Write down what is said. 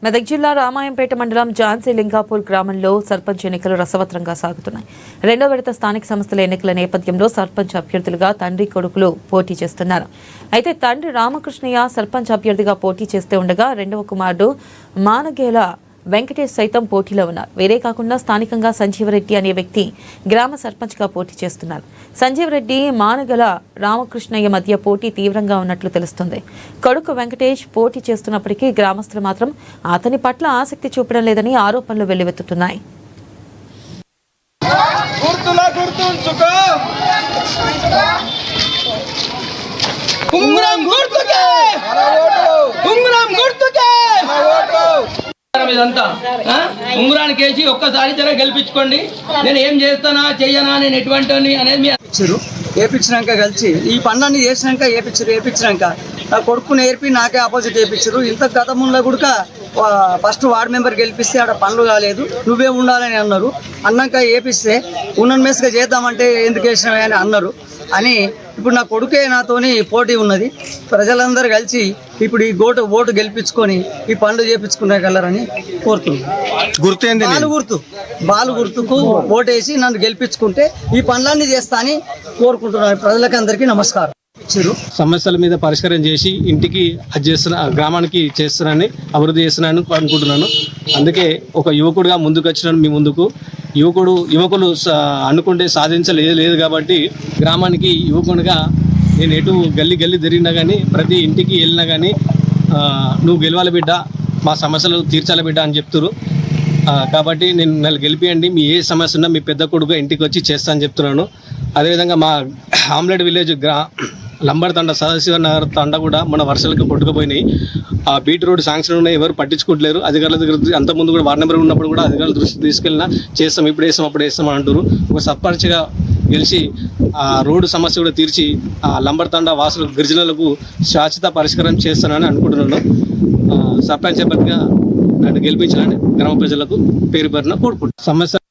మెదక్ జిల్లా రామాయంపేట మండలం ఝాన్సీ లింగాపూర్ గ్రామంలో సర్పంచ్ ఎన్నికలు రసవత్రంగా సాగుతున్నాయి. రెండో విడత స్థానిక సంస్థల ఎన్నికల నేపథ్యంలో సర్పంచ్ అభ్యర్థులుగా తండ్రి కొడుకులు పోటీ చేస్తున్నారు. అయితే తండ్రి రామకృష్ణయ్య సర్పంచ్ అభ్యర్థిగా పోటీ చేస్తూ ఉండగా రెండవ కుమారుడు మానగేల వెంకటేష్ సైతం పోటీలో ఉన్నారు. వేరే కాకుండా స్థానికంగా సంజీవరెడ్డి అనే వ్యక్తి గ్రామ సర్పంచ్గా పోటీ చేస్తున్నారు. సంజీవరెడ్డి మానగల రామకృష్ణయ్య మధ్య పోటీ తీవ్రంగా ఉన్నట్లు తెలుస్తుంది. కొడుకు వెంకటేష్ పోటీ చేస్తున్నప్పటికీ గ్రామస్తులు మాత్రం అతని పట్ల ఆసక్తి చూపడం లేదని ఆరోపణలు వెల్లువెత్తుతున్నాయి. ఇదంతా ఉంగరానికి వేసి ఒక్కసారి జర గెలిపించుకోండి. నేను ఏం చేస్తానా చెయ్యనా, నేను ఎటువంటి అనేది వేయించినాక కలిసి ఈ పనులన్నీ చేసినాక వేయించినాక నా కొడుకు నేర్పి నాకే ఆపోజిట్ వేయించారు. ఇంత గతంలో కూడా ఫస్ట్ వార్డు మెంబర్ గెలిపిస్తే ఆడ పనులు కాలేదు, నువ్వే ఉండాలని అన్నారు. అన్నాక వేపిస్తే ఉన్నన్ మెస్గా చేద్దామంటే ఎందుకు వేసినావే అని అన్నారు అని ఇప్పుడు నా కొడుకే నాతోని పోటీ ఉన్నది. ప్రజలందరూ కలిసి ఇప్పుడు ఈ ఓటు గెలిపించుకొని ఈ పనులు చేపించుకునేగలరని కోరుతున్నాను. బాలు గుర్తుకు ఓటేసి నన్ను గెలిపించుకుంటే ఈ పనులన్నీ చేస్తా అని కోరుకుంటున్నాను. ప్రజలకందరికీ నమస్కారం. సమస్యల మీద పరిష్కారం చేసి ఇంటికి అది చేస్తున్నా, గ్రామానికి చేస్తున్నానని అభివృద్ధి చేస్తున్నాను అనుకుంటున్నాను. అందుకే ఒక యువకుడిగా ముందుకు వచ్చినాను మీ ముందుకు. యువకులు అనుకుంటే సాధించలేదు కాబట్టి గ్రామానికి యువకునిగా నేను ఎటు గల్లీ తిరిగినా కానీ ప్రతి ఇంటికి వెళ్ళినా కానీ నువ్వు గెలవాలి బిడ్డ, మా సమస్యలు తీర్చాలి బిడ్డ అని చెప్తున్నారు. కాబట్టి నన్ను గెలిపియండి, మీ ఏ సమస్య ఉన్నా మీ పెద్ద కొడుకు ఇంటికి వచ్చి చేస్తా అని చెప్తున్నాను. అదేవిధంగా మా ఆమ్లెట్ విలేజ్ లంబర్ తండ, సదాశివనగర్ తండ కూడా మన వర్షాలకు కొట్టుకుపోయినాయి. ఆ బీట్ రోడ్ శాంక్షన్ ఉన్నాయి, ఎవరు పట్టించుకోవట్లేరు. అధికారుల దగ్గర అంతకుముందు కూడా వార్డు నెంబర్ ఉన్నప్పుడు కూడా అధికారుల దృష్టికి తీసుకెళ్ళినా చేస్తాం, ఇప్పుడు వేస్తాం అప్పుడు వేస్తాం అని అంటారు. ఒక సర్పంచ్గా గెలిచి ఆ రోడ్డు సమస్య కూడా తీర్చి ఆ లంబర్ తండ వాసులకు గిరిజనులకు శాశ్వత పరిష్కారం చేస్తానని అనుకుంటున్నాను. సర్పంచ్ అభ్యర్థిగా నన్ను గెలిపించాలని గ్రామ ప్రజలకు పేరు పేరున కోరుకుంటున్నాను. సమస్య